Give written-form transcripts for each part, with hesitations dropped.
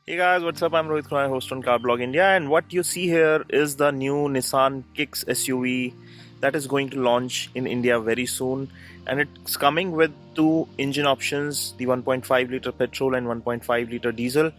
Hey guys, what's up? I'm Rohit Khurana, host on Car Blog India, and what you see here is the new Nissan Kicks SUV that is going to launch in India very soon, and it's coming with two engine options: the 1.5 liter petrol and 1.5 liter diesel.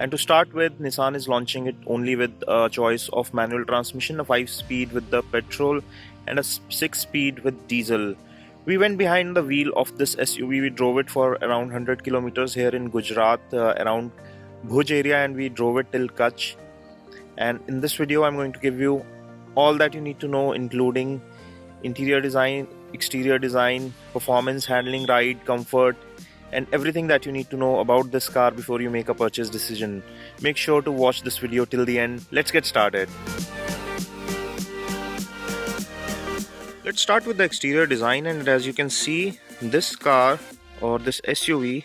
And to start with, Nissan is launching it only with a choice of manual transmission, a 5-speed with the petrol, and a 6-speed with diesel. We went behind the wheel of this SUV. We drove it for around 100 kilometers here in Gujarat, around Bhuj area, and we drove it till Kutch. And in this video I'm going to give you all that you need to know, including interior design, exterior design, performance, handling, ride, comfort, and everything that you need to know about this car before you make a purchase decision. Make sure to watch this video till the end. Let's get started. Let's start with the exterior design, and as you can see, this car or this SUV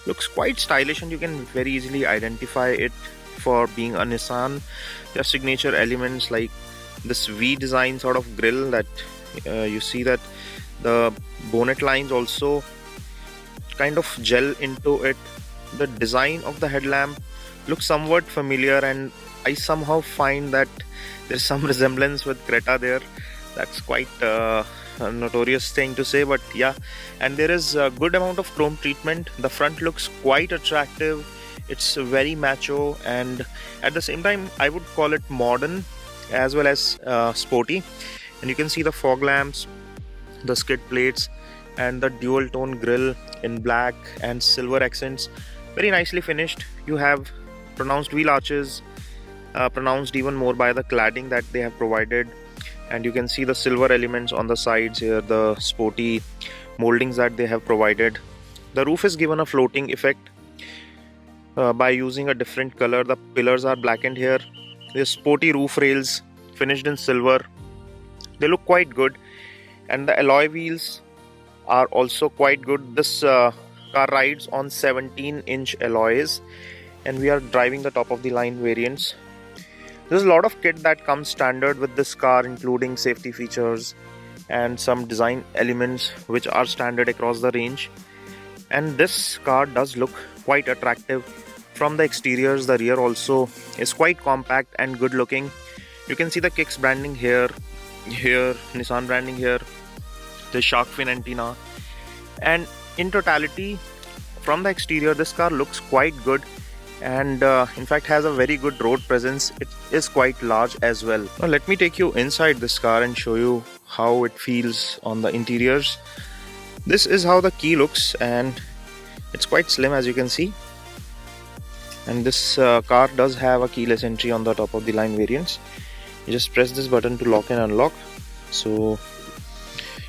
looks quite stylish, and you can very easily identify it for being a Nissan. There are signature elements like this V design sort of grille that you see, that the bonnet lines also kind of gel into it. The design of the headlamp looks somewhat familiar, and I somehow find that there's some resemblance with Creta there. That's quite a notorious thing to say, but yeah. And there is a good amount of chrome treatment. The front looks quite attractive. It's very macho, and at the same time I would call it modern as well as sporty. And you can see the fog lamps, the skid plates, and the dual tone grille in black and silver accents, very nicely finished. You have pronounced wheel arches, pronounced even more by the cladding that they have provided. And you can see the silver elements on the sides here, the sporty moldings that they have provided. The roof is given a floating effect by using a different color. The pillars are blackened here. The sporty roof rails finished in silver, they look quite good. And the alloy wheels are also quite good. This car rides on 17-inch alloys, and we are driving the top of the line variants. There's a lot of kit that comes standard with this car, including safety features and some design elements which are standard across the range. And this car does look quite attractive from the exteriors. The rear also is quite compact and good looking. You can see the Kicks branding here, Nissan branding here, the shark fin antenna. And in totality, from the exterior, this car looks quite good, and in fact has a very good road presence. It is quite large as well. Now let me take you inside this car and show you how it feels on the interiors. This is how the key looks, and it's quite slim, as you can see. And this car does have a keyless entry on the top of the line variants. You just press this button to lock and unlock. So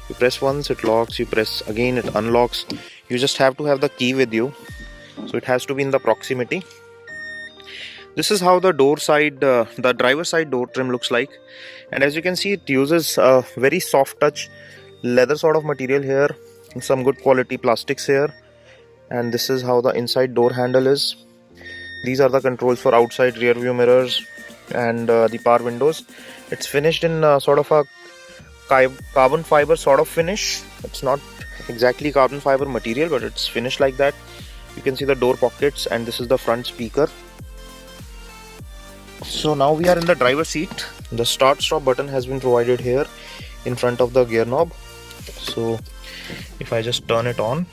you press once, it locks, you press again, it unlocks. You just have to have the key with you, so it has to be in the proximity. This is how the door side, the driver side door trim looks like. And as you can see, it uses a very soft touch leather sort of material here, and some good quality plastics here. And this is how the inside door handle is. These are the controls for outside rear view mirrors and the power windows. It's finished in sort of a carbon fiber sort of finish. It's not exactly carbon fiber material, but it's finished like that. You can see the door pockets, and this is the front speaker. So now we are in the driver's seat. The start stop button has been provided here in front of the gear knob. So if I just turn it on,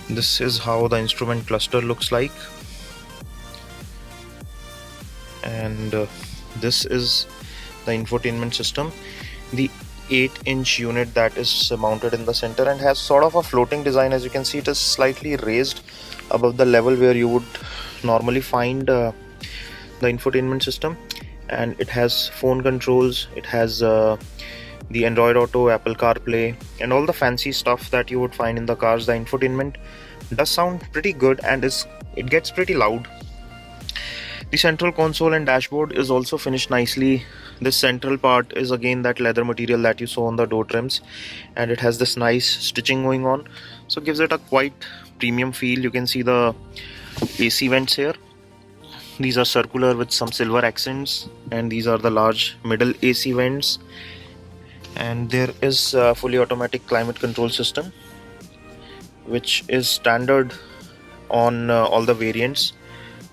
this is how the instrument cluster looks like. And this is the infotainment system, the 8-inch unit that is mounted in the center and has sort of a floating design. As you can see, it is slightly raised above the level where you would normally find the infotainment system. And it has phone controls, it has the Android Auto, Apple CarPlay, and all the fancy stuff that you would find in the cars. The infotainment does sound pretty good, and it gets pretty loud. The central console and dashboard is also finished nicely. This central part is again that leather material that you saw on the door trims, and it has this nice stitching going on, so it gives it a quite premium feel. You can see the AC vents here. These are circular with some silver accents, and these are the large middle AC vents. And there is a fully automatic climate control system, which is standard on all the variants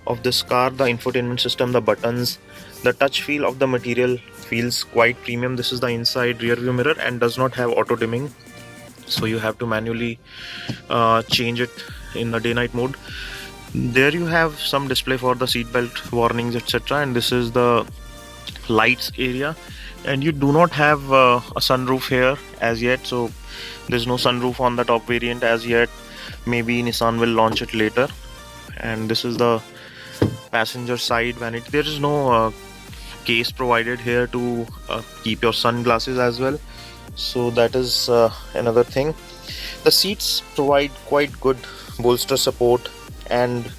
of this car. The infotainment system, the buttons, the touch feel of the material feels quite premium. This is the inside rear view mirror and does not have auto dimming, so you have to manually change it in the day night mode. There you have some display for the seat belt warnings, etc., and this is the lights area. And you do not have a sunroof here as yet, so there's no sunroof on the top variant as yet. Maybe Nissan will launch it later. And this is the passenger side vanity. There is no case provided here to keep your sunglasses as well, so that is another thing. The seats provide quite good bolster support and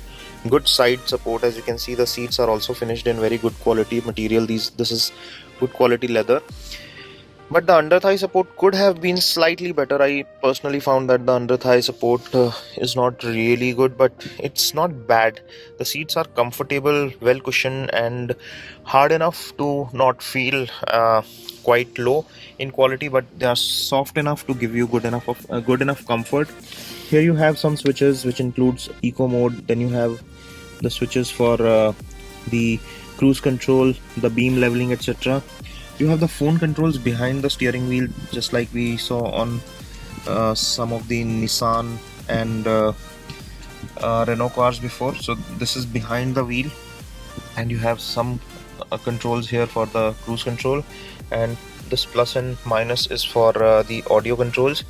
good side support. As you can see, the seats are also finished in very good quality material. This is good quality leather, but the under thigh support could have been slightly better. I personally found that the under thigh support is not really good, but it's not bad. The seats are comfortable, well cushioned, and hard enough to not feel quite low in quality, but they are soft enough to give you good enough comfort. Here you have some switches which includes eco mode. Then you have the switches for the cruise control, the beam leveling, etc. You have the phone controls behind the steering wheel, just like we saw on some of the Nissan and Renault cars before. So this is behind the wheel, and you have some controls here for the cruise control, and this plus and minus is for the audio controls.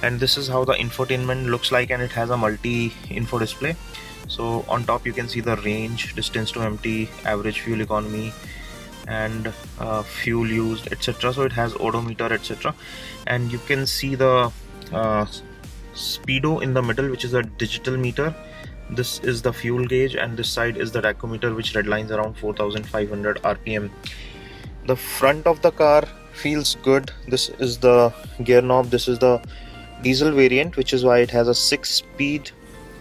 And this is how the infotainment looks like, and it has a multi info display. So on top you can see the range, distance to empty, average fuel economy, and fuel used, etc. So it has odometer, etc. And you can see the speedo in the middle, which is a digital meter. This is the fuel gauge, and this side is the tachometer, which redlines around 4500 rpm. The front of the car feels good. This is the gear knob. This is the diesel variant, which is why it has a 6-speed.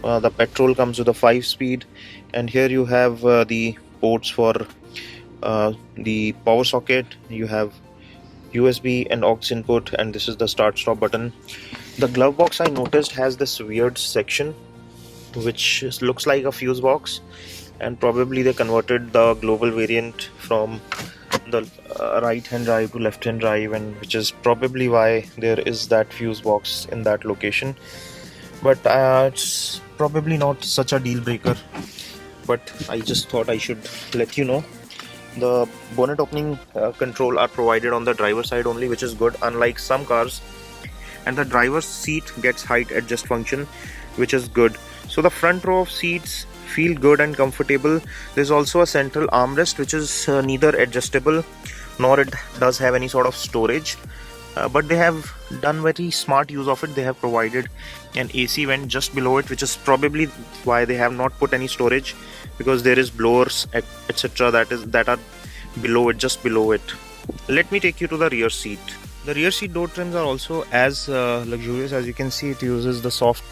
The petrol comes with a 5-speed, and here you have the ports for the power socket. You have USB and aux input, and this is the start stop button. The glove box, I noticed, has this weird section which looks like a fuse box, and probably they converted the global variant from the right hand drive to left hand drive, and which is probably why there is that fuse box in that location. But it's probably not such a deal breaker, but I just thought I should let you know. The bonnet opening control are provided on the driver side only, which is good, unlike some cars. And the driver's seat gets height adjust function, which is good. So the front row of seats feel good and comfortable. There's also a central armrest, which is neither adjustable nor it does have any sort of storage. But they have done very smart use of it. They have provided an AC vent just below it, which is probably why they have not put any storage, because there is blowers, etc. that are below it, just below it. Let me take you to the rear seat. The rear seat door trims are also as luxurious. As you can see, it uses the soft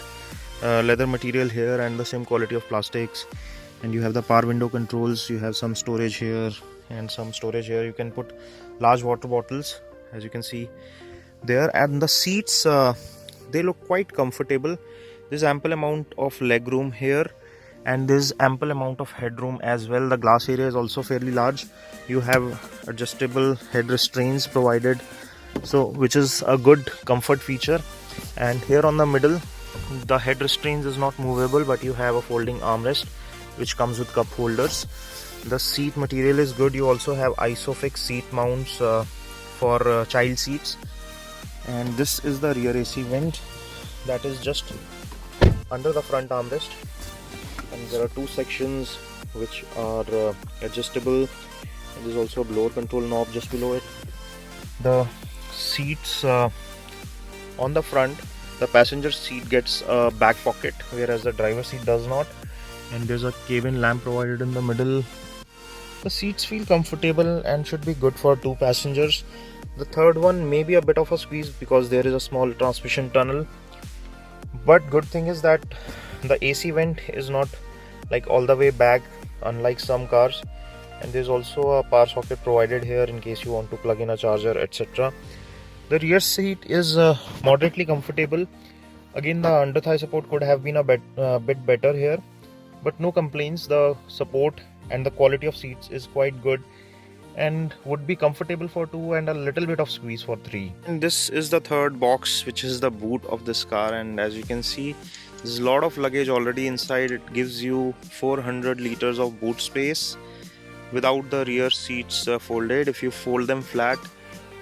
leather material here and the same quality of plastics. And you have the power window controls. You have some storage here and some storage here. You can put large water bottles, as you can see there. And the seats, they look quite comfortable. There's ample amount of leg room here, and there's ample amount of headroom as well. The glass area is also fairly large. You have adjustable head restraints provided, so which is a good comfort feature. And here on the middle, the head restraints is not movable, but you have a folding armrest which comes with cup holders. The seat material is good. You also have isofix seat mounts for child seats. And this is the rear AC vent that is just under the front armrest, and there are two sections which are adjustable, and there's also a blower control knob just below it. The seats on the front, the passenger seat gets a back pocket, whereas the driver seat does not, and there's a cabin lamp provided in the middle. The seats feel comfortable and should be good for 2 passengers. The third one may be a bit of a squeeze because there is a small transmission tunnel, but good thing is that the AC vent is not like all the way back, unlike some cars. And there's also a power socket provided here in case you want to plug in a charger, etc. The rear seat is moderately comfortable. Again, the under thigh support could have been a bit better here, but no complaints. The support and the quality of seats is quite good and would be comfortable for two and a little bit of squeeze for three. And this is the third box, which is the boot of this car, and as you can see, there's a lot of luggage already inside. It gives you 400 liters of boot space without the rear seats folded. If you fold them flat,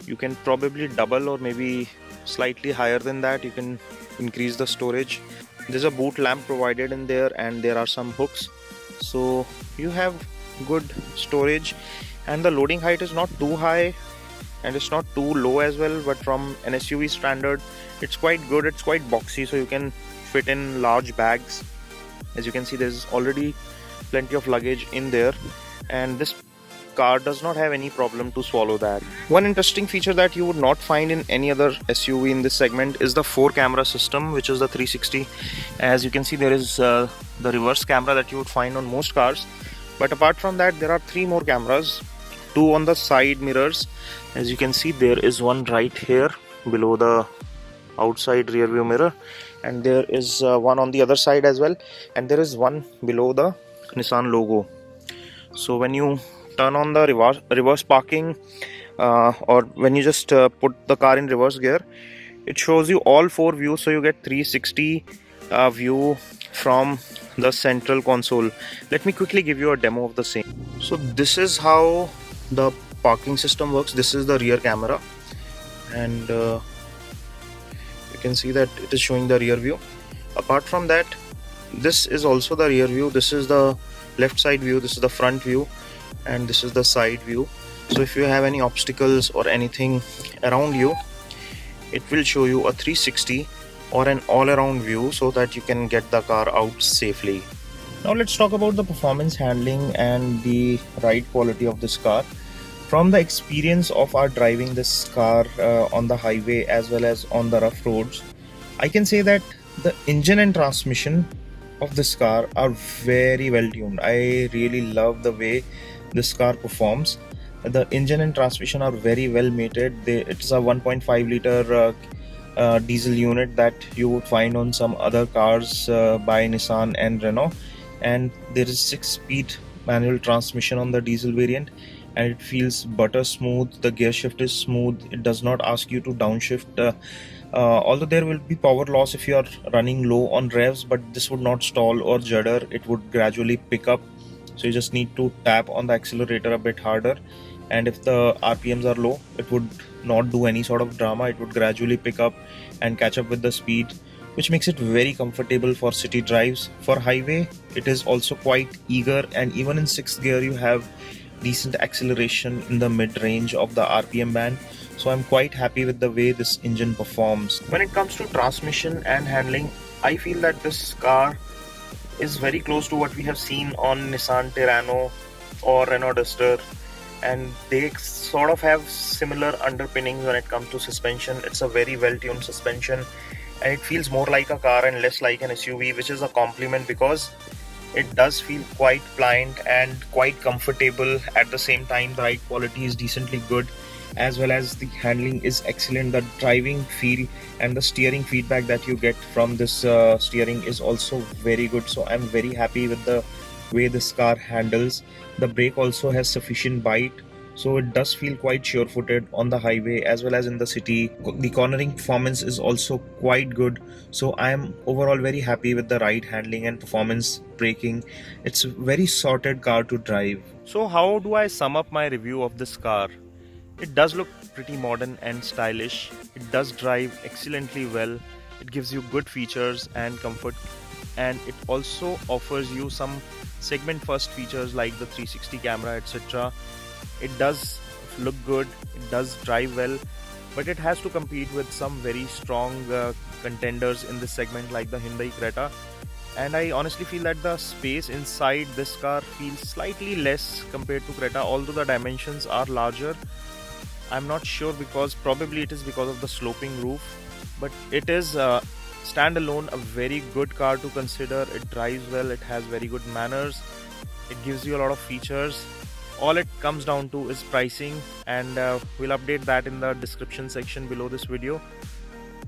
you can probably double or maybe slightly higher than that. You can increase the storage. There's a boot lamp provided in there, and there are some hooks, so you have good storage, and the loading height is not too high and it's not too low as well, but from an SUV standard it's quite good. It's quite boxy, so you can fit in large bags. As you can see, there's already plenty of luggage in there, and this car does not have any problem to swallow that. One interesting feature that you would not find in any other SUV in this segment is the 4-camera system, which is the 360. As you can see, there is the reverse camera that you would find on most cars, but apart from that there are 3 more cameras, 2 on the side mirrors. As you can see, there is one right here below the outside rear view mirror, and there is one on the other side as well, and there is one below the Nissan logo. So when you turn on the reverse parking or when you just put the car in reverse gear, it shows you all 4 views, so you get 360 view from the central console. Let me quickly give you a demo of the same. So this is how the parking system works. This is the rear camera, and you can see that it is showing the rear view. Apart from that, this is also the rear view. This is the left side view, this is the front view, and this is the side view. So if you have any obstacles or anything around you, it will show you a 360 or an all-around view so that you can get the car out safely. Now let's talk about the performance, handling and the ride quality of this car. From the experience of our driving this car on the highway as well as on the rough roads, I can say that the engine and transmission of this car are very well tuned. I really love the way this car performs. The engine and transmission are very well mated. It's a 1.5 liter diesel unit that you would find on some other cars by Nissan and Renault, and there is 6-speed manual transmission on the diesel variant, and it feels butter smooth. The gear shift is smooth. It does not ask you to downshift, although there will be power loss if you are running low on revs, but this would not stall or judder. It would gradually pick up, so you just need to tap on the accelerator a bit harder, and if the RPMs are low, it would not do any sort of drama. It would gradually pick up and catch up with the speed, which makes it very comfortable for city drives. For highway, it is also quite eager, and even in 6th gear you have decent acceleration in the mid-range of the RPM band. So I'm quite happy with the way this engine performs. When it comes to transmission and handling, I feel that this car is very close to what we have seen on Nissan Terrano or Renault Duster, and they sort of have similar underpinnings when it comes to suspension. It's a very well-tuned suspension, and it feels more like a car and less like an SUV, which is a compliment because it does feel quite pliant and quite comfortable. At the same time, the ride quality is decently good, as well as the handling is excellent. The driving feel and the steering feedback that you get from this steering is also very good. So I'm very happy with the way this car handles. The brake also has sufficient bite, so it does feel quite sure-footed on the highway as well as in the city. The cornering performance is also quite good, so I am overall very happy with the ride handling and performance braking. It's a very sorted car to drive. So how do I sum up my review of this car? It does look pretty modern and stylish. It does drive excellently well. It gives you good features and comfort, and it also offers you some segment first features like the 360 camera, etc. It does look good, it does drive well, but it has to compete with some very strong contenders in this segment like the Hyundai Creta, and I honestly feel that the space inside this car feels slightly less compared to Creta, although the dimensions are larger. I'm not sure, because probably it is because of the sloping roof, but it is standalone a very good car to consider. It drives well, it has very good manners, it gives you a lot of features. All it comes down to is pricing, and we'll update that in the description section below this video.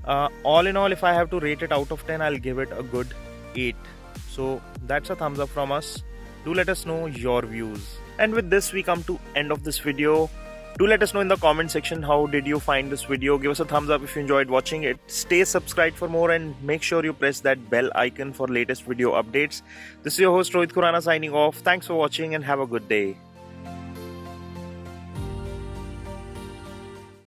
All in all, if I have to rate it out of 10, I'll give it a good 8. So that's a thumbs up from us. Do let us know your views. And with this, we come to end of this video. Do let us know in the comment section how did you find this video. Give us a thumbs up if you enjoyed watching it. Stay subscribed for more and make sure you press that bell icon for latest video updates. This is your host Rohit Khurana signing off. Thanks for watching and have a good day.